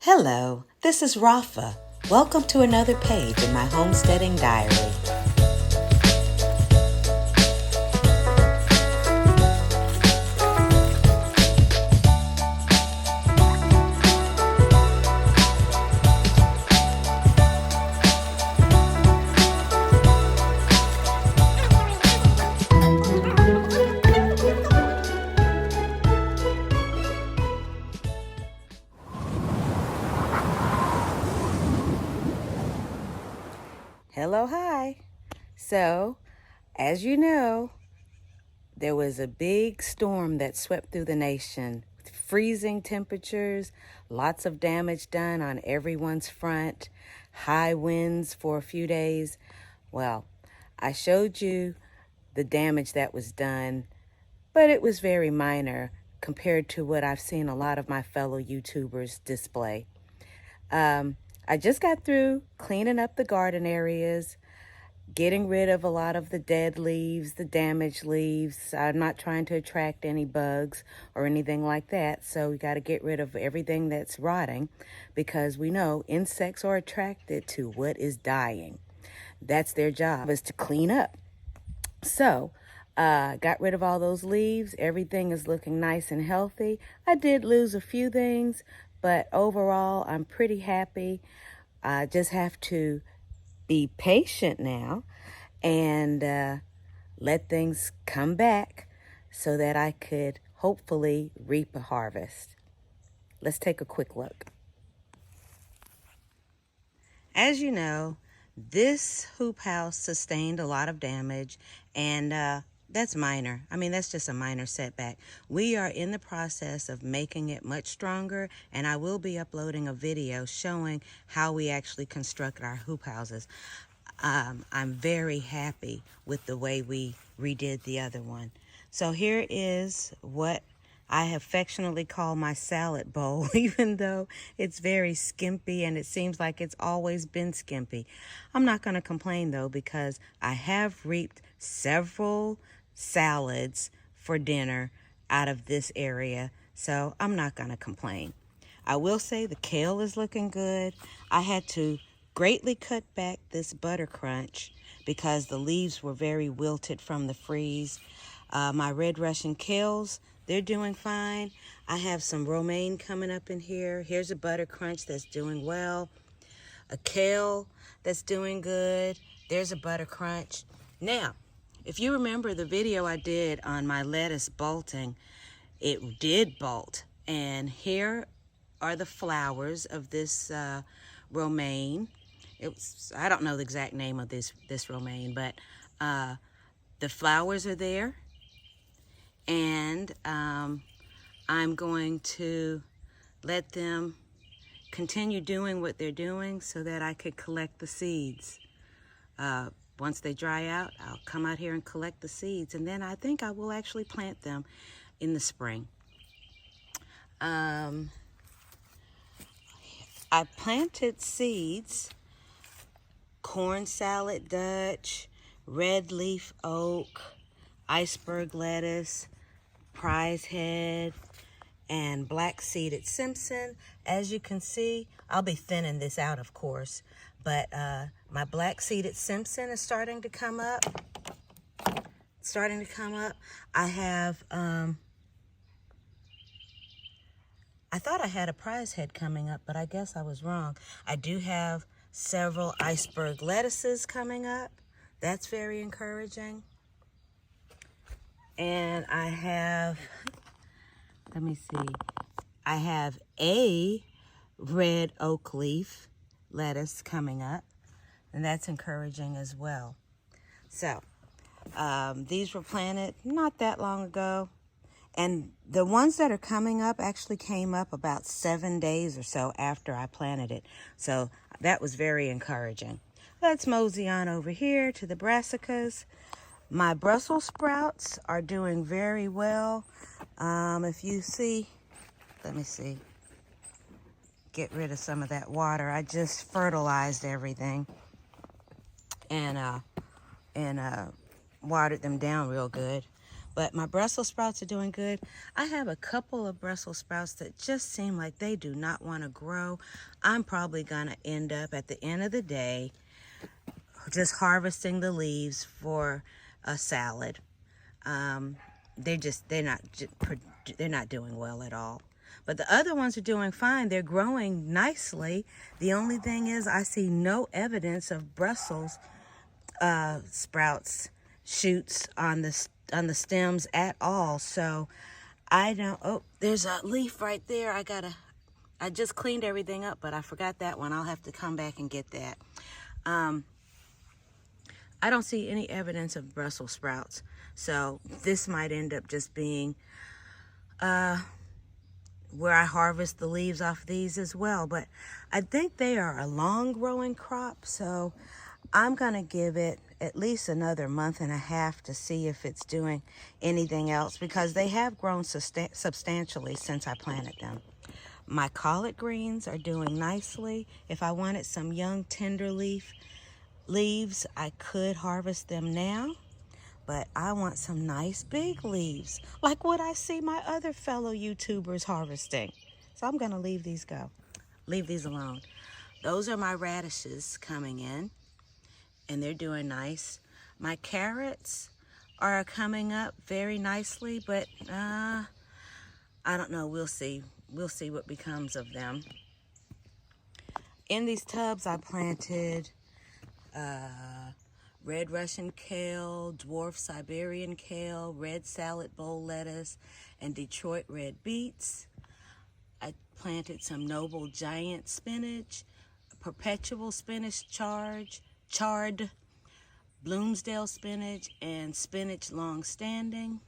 Hello, this is Rafa. Welcome to another page in my homesteading diary. Hello, hi. So, as you know, there was a big storm that swept through the nation. Freezing temperatures, lots of damage done on everyone's front, high winds for a few days. Well, I showed you the damage that was done, but it was very minor compared to what I've seen a lot of my fellow YouTubers display. I just got through cleaning up the garden areas, getting rid of a lot of the dead leaves, the damaged leaves. I'm not trying to attract any bugs or anything like that, so we got to get rid of everything that's rotting because we know insects are attracted to what is dying. That's their job, is to clean up. So, got rid of all those leaves. Everything is looking nice and healthy. I did lose a few things, but overall, I'm pretty happy. I just have to be patient now and let things come back so that I could hopefully reap a harvest. Let's take a quick look. As you know, this hoop house sustained a lot of damage, and that's minor. I mean, that's just a minor setback. We are in the process of making it much stronger, and I will be uploading a video showing how we actually construct our hoop houses. I'm very happy with the way we redid the other one. So here is what I affectionately call my salad bowl, even though it's very skimpy and it seems like it's always been skimpy. I'm not going to complain though, because I have reaped several salads for dinner out of this area, so I'm not going to complain. I will say the kale is looking good. I had to greatly cut back this butter crunch because the leaves were very wilted from the freeze. My red Russian kales, they're doing fine. I have some romaine coming up in here. Here's a butter crunch that's doing well. A kale that's doing good. There's a butter crunch. Now, if you remember the video I did on my lettuce bolting, it did bolt. And here are the flowers of this romaine. I don't know the exact name of this romaine, but the flowers are there. And I'm going to let them continue doing what they're doing so that I could collect the seeds. Once they dry out, I'll come out here and collect the seeds, and then I think I will actually plant them in the spring. I planted seeds, corn salad Dutch, red leaf oak, iceberg lettuce, prize head, and black seeded Simpson. As you can see, I'll be thinning this out, of course, but my black seeded Simpson is starting to come up. I have, I thought I had a prize head coming up, but I guess I was wrong. I do have several iceberg lettuces coming up. That's very encouraging. And I have, let me see, I have a red oak leaf lettuce coming up, and that's encouraging as well. So, these were planted not that long ago, and the ones that are coming up actually came up about 7 days or so after I planted it. So that was very encouraging. Let's mosey on over here to the Brassicas. My Brussels sprouts are doing very well. If you see, let me see, get rid of some of that water. I just fertilized everything and watered them down real good. But my Brussels sprouts are doing good. I have a couple of Brussels sprouts that just seem like they do not want to grow. I'm probably going to end up at the end of the day just harvesting the leaves for a salad. They're not doing well at all. But the other ones are doing fine. They're growing nicely. The only thing is I see no evidence of Brussels sprouts shoots on the stems at all. So I don't. Oh, there's a leaf right there. I just cleaned everything up, but I forgot that one. I'll have to come back and get that. I don't see any evidence of Brussels sprouts. So this might end up just being where I harvest the leaves off these as well. But I think they are a long growing crop, so I'm going to give it at least another month and a half to see if it's doing anything else, because they have grown substantially since I planted them. My collard greens are doing nicely. If I wanted some young tender leaves, I could harvest them now, but I want some nice big leaves, like what I see my other fellow YouTubers harvesting. So I'm going to leave these alone. Those are my radishes coming in, and they're doing nice. My carrots are coming up very nicely, but I don't know. We'll see. We'll see what becomes of them. In these tubs, I planted red Russian kale, dwarf Siberian kale, red salad bowl lettuce, and Detroit red beets. I planted some noble giant spinach, perpetual spinach charred, Bloomsdale spinach, and spinach long-standing.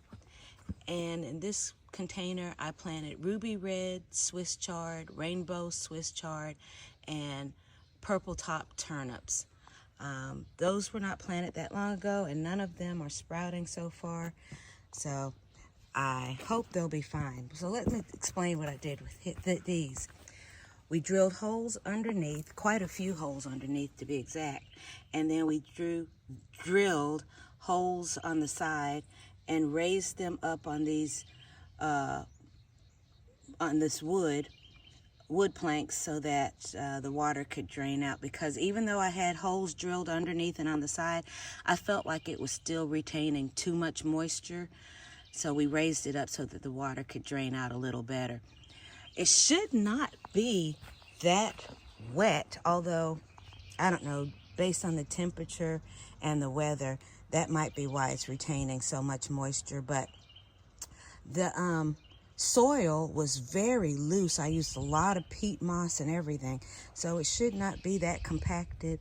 And in this container, I planted ruby red Swiss chard, rainbow Swiss chard, and purple top turnips. Those were not planted that long ago, and none of them are sprouting so far. So I hope they'll be fine. So let me explain what I did with these. We drilled holes underneath, quite a few holes underneath to be exact, and then we drilled holes on the side and raised them up on these on this wood planks so that the water could drain out, because even though I had holes drilled underneath and on the side, I felt like it was still retaining too much moisture. So we raised it up so that the water could drain out a little better. It should not be that wet, although, I don't know, based on the temperature and the weather, that might be why it's retaining so much moisture. But the soil was very loose. I used a lot of peat moss and everything, so it should not be that compacted,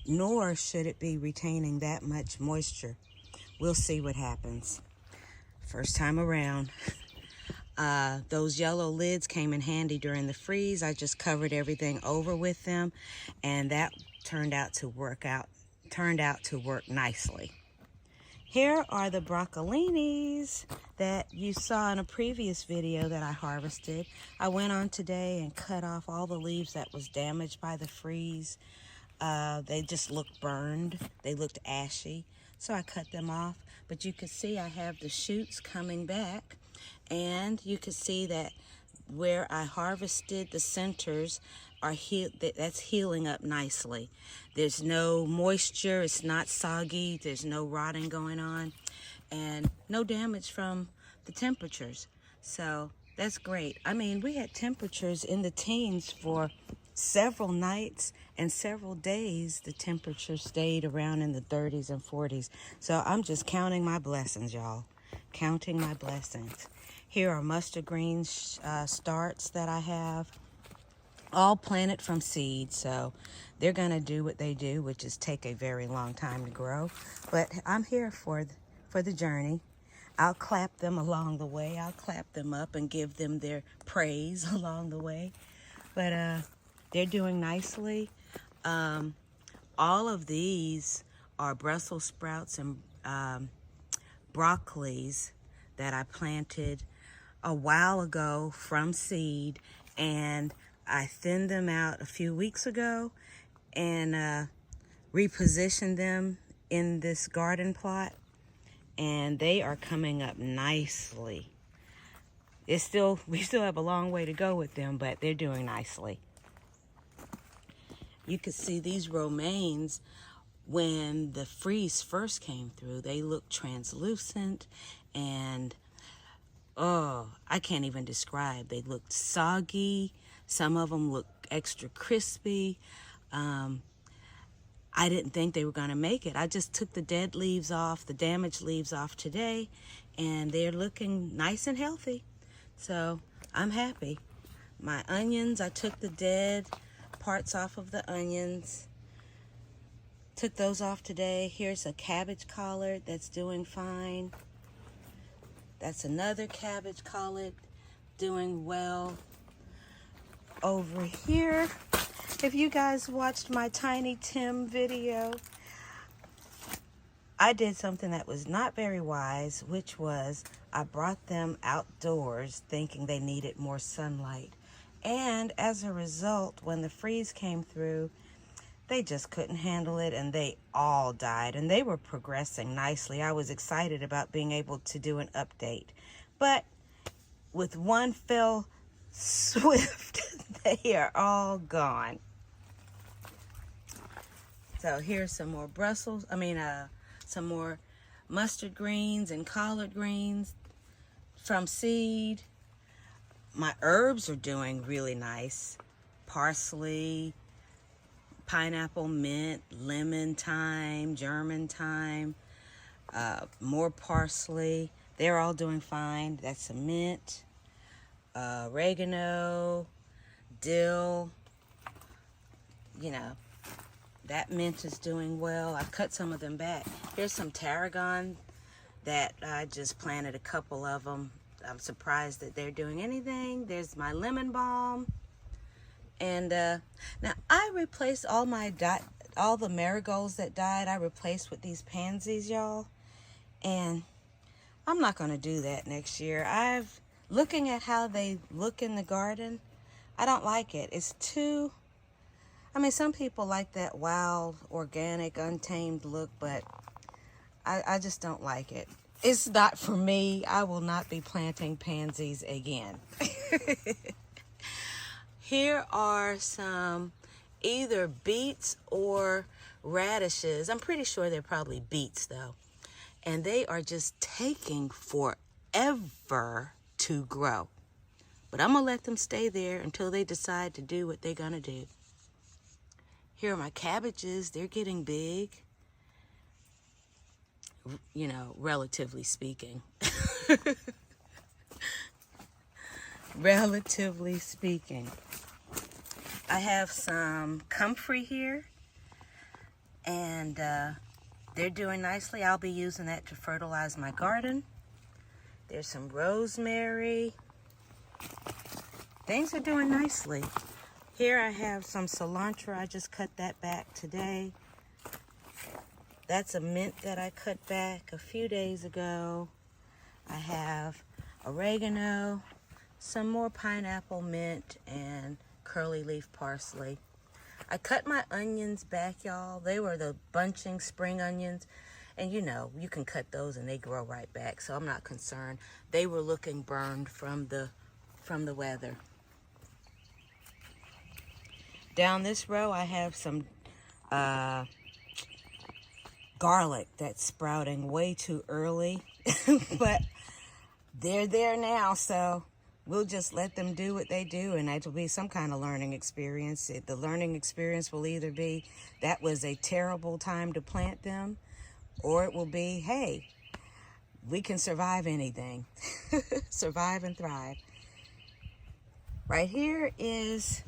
nor should it be retaining that much moisture. We'll see what happens. First time around. Those yellow lids came in handy during the freeze. I just covered everything over with them, and that turned out to work nicely. Here are the broccolinis that you saw in a previous video that I harvested. I went on today and cut off all the leaves that was damaged by the freeze. They just looked burned. They looked ashy, so I cut them off. But you can see I have the shoots coming back, and you can see that where I harvested the centers that's healing up nicely. There's no moisture, it's not soggy, there's no rotting going on, and no damage from the temperatures. So that's great. I mean, we had temperatures in the teens for several nights and several days. The temperature stayed around in the 30s and 40s. So I'm just counting my blessings, y'all. Counting my blessings. Here are mustard green starts that I have, all planted from seed, so they're going to do what they do, which is take a very long time to grow. But I'm here for the journey. I'll clap them along the way. I'll clap them up and give them their praise along the way. But they're doing nicely. All of these are Brussels sprouts and broccolis that I planted a while ago from seed, and I thinned them out a few weeks ago and repositioned them in this garden plot, and they are coming up nicely. We still have a long way to go with them, but they're doing nicely. You can see these romaines, when the freeze first came through, they looked translucent and, oh, I can't even describe. They looked soggy. Some of them looked extra crispy. I didn't think they were going to make it. I just took the dead leaves off, the damaged leaves off today, and they're looking nice and healthy. So I'm happy. My onions, I took the dead parts off of the onions. Took those off today. Here's a cabbage collard that's doing fine. That's another cabbage collard doing well. Over here, if you guys watched my Tiny Tim video, I did something that was not very wise, which was I brought them outdoors thinking they needed more sunlight. And as a result, when the freeze came through, they just couldn't handle it and they all died. And they were progressing nicely. I was excited about being able to do an update. But with one fell swift, they are all gone. So here's some more some more mustard greens and collard greens from seed. My herbs are doing really nice. Parsley, pineapple, mint, lemon thyme, German thyme, more parsley. They're all doing fine. That's some mint, oregano, dill. You know, that mint is doing well. I cut some of them back. Here's some tarragon that I just planted a couple of them. I'm surprised that they're doing anything. There's my lemon balm. And now I replaced all the marigolds that died. I replaced with these pansies, y'all. And I'm not going to do that next year. Looking at how they look in the garden, I don't like it. It's too, some people like that wild, organic, untamed look, but I just don't like it. It's not for me. I will not be planting pansies again. Here are some either beets or radishes. I'm pretty sure they're probably beets though. And they are just taking forever to grow. But I'm gonna let them stay there until they decide to do what they're gonna do. Here are my cabbages. They're getting big. You know, relatively speaking. Relatively speaking. I have some comfrey here, and they're doing nicely. I'll be using that to fertilize my garden. There's some rosemary. Things are doing nicely. Here I have some cilantro. I just cut that back today. That's a mint that I cut back a few days ago. I have oregano, some more pineapple, mint, and curly leaf parsley. I cut my onions back, y'all. They were the bunching spring onions. And you know, you can cut those and they grow right back, so I'm not concerned. They were looking burned from the weather. Down this row, I have some garlic that's sprouting way too early, but they're there now, so we'll just let them do what they do, and it'll be some kind of learning experience. The learning experience will either be that was a terrible time to plant them, or it will be, hey, we can survive anything. Survive and thrive. Right here is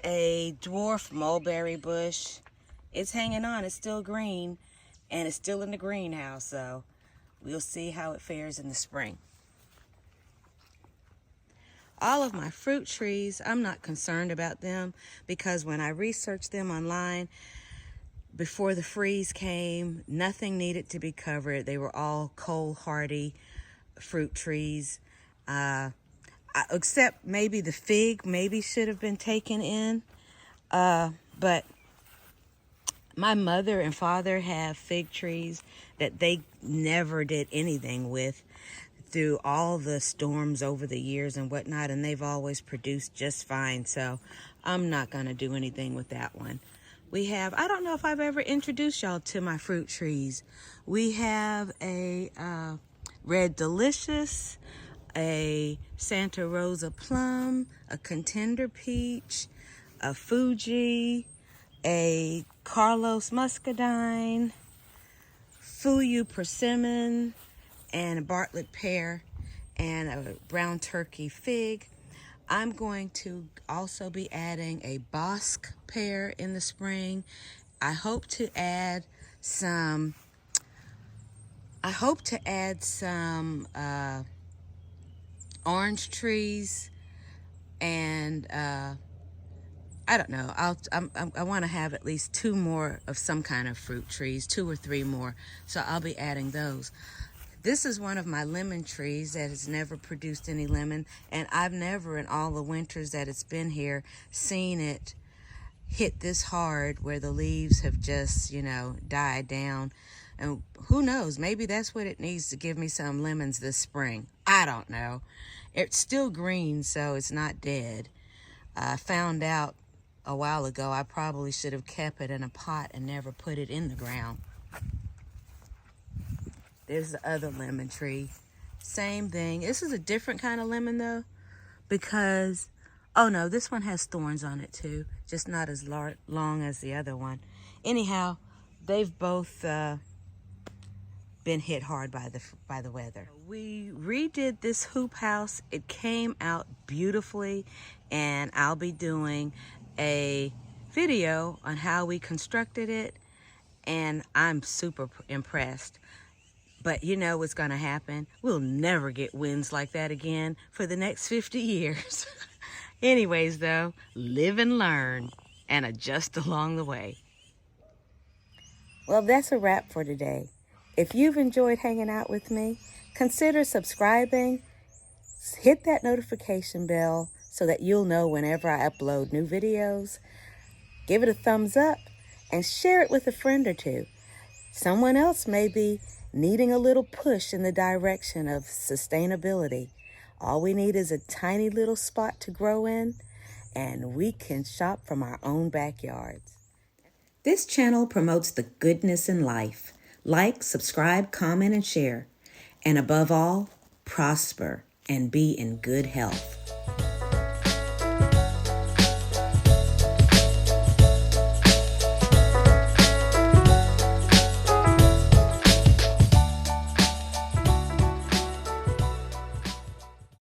a dwarf mulberry bush. It's hanging on. It's still green, and it's still in the greenhouse, so we'll see how it fares in the spring. All of my fruit trees, I'm not concerned about them because when I researched them online, before the freeze came, nothing needed to be covered. They were all cold hardy fruit trees, except maybe the fig maybe should have been taken in. But My mother and father have fig trees that they never did anything with through all the storms over the years and whatnot, and they've always produced just fine. So I'm not going to do anything with that one. We have, I don't know if I've ever introduced y'all to my fruit trees. We have a Red Delicious, a Santa Rosa Plum, a Contender Peach, a Fuji, a Carlos Muscadine, Fuyu Persimmon, and a Bartlett Pear, and a Brown Turkey Fig. I'm going to also be adding a Bosque pear in the spring. I hope to add some orange trees, and I don't know. I want to have at least 2 more of some kind of fruit trees, 2 or 3 more. So I'll be adding those. This is one of my lemon trees that has never produced any lemon, and I've never in all the winters that it's been here seen it hit this hard where the leaves have just, died down. And who knows, maybe that's what it needs to give me some lemons this spring. I don't know. It's still green, so it's not dead. I found out a while ago I probably should have kept it in a pot and never put it in the ground. There's the other lemon tree. Same thing. This is a different kind of lemon though, because, oh no, this one has thorns on it too, just not as long as the other one. Anyhow, they've both been hit hard by the weather. We redid this hoop house. It came out beautifully, and I'll be doing a video on how we constructed it, and I'm super impressed. But you know what's going to happen? We'll never get winds like that again for the next 50 years. Anyways, though, live and learn and adjust along the way. Well, that's a wrap for today. If you've enjoyed hanging out with me, consider subscribing. Hit that notification bell so that you'll know whenever I upload new videos. Give it a thumbs up and share it with a friend or two. Someone else may be needing a little push in the direction of sustainability. All we need is a tiny little spot to grow in, and we can shop from our own backyards. This channel promotes the goodness in life. Like, subscribe, comment, and share. And above all, prosper and be in good health.